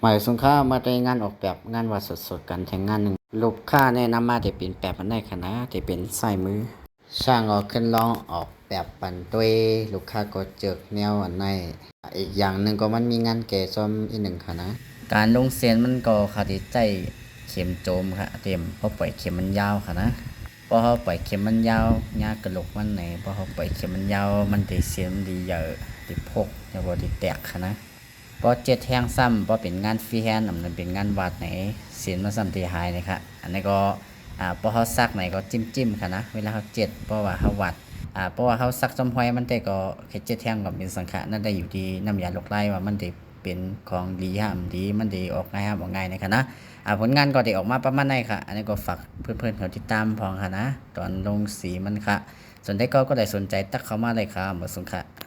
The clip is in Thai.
หมายสงค่ามาได้งานออกแบบงานวัดสดๆกันแทงงานหนึ่งลูกค้าแนะนำมาที่เป็นแบบมันได้ค่ะนะที่เป็นใส่มือช่างออกขึ้นลองออกแบบปันด้วยลูกค้าก็เจอกแนวอันในอีกอย่างหนึ่งก็มันมีงานแก่ซ่อมอีกหนึ่งค่ะนะการลงเสียนมันก็ขาดใจเข็มโจมค่ะเต็มเพราะปล่อยเข็มมันยาวค่ะนะพอเขาปล่อยเข็มมันยาวยากระโหลกมันไหนพอเขาปล่อยเข็มมันยาวมันได้เสียนมันดีเยอะติพกอย่าบ่ได้แตกค่ะนะพอเจ็ดแทงซ้ำพอเป็นงานฟรีแฮนด์มันเป็นงานวาดไหนเสียนมาซ้ำที่หายนะครับอันนี้ก็พอเขาซักไหนก็จิ้มค่ะนะเวลาเขาเจ็ดเพราะว่าเขาวัดเพราะว่าเขาซักจอมห้อยมันแต่ก็แค่เจ็ดแทงกับเป็นสังขะนั่นได้อยู่ที่น้ำยาลกไล่ว่ามันได้เป็นของดีห้ามดีมันได้ออกง่ายห้ามออกง่ายนะคะนะผลงานก็ได้ออกมาประมาณไหนค่ะอันนี้ก็ฝากเพื่อนๆเขาติดตามพองค่ะนะตอนลงสีมันค่ะส่วนได้ก็ได้สนใจตักเข้ามาเลยค่ะหมดสุงค่ะ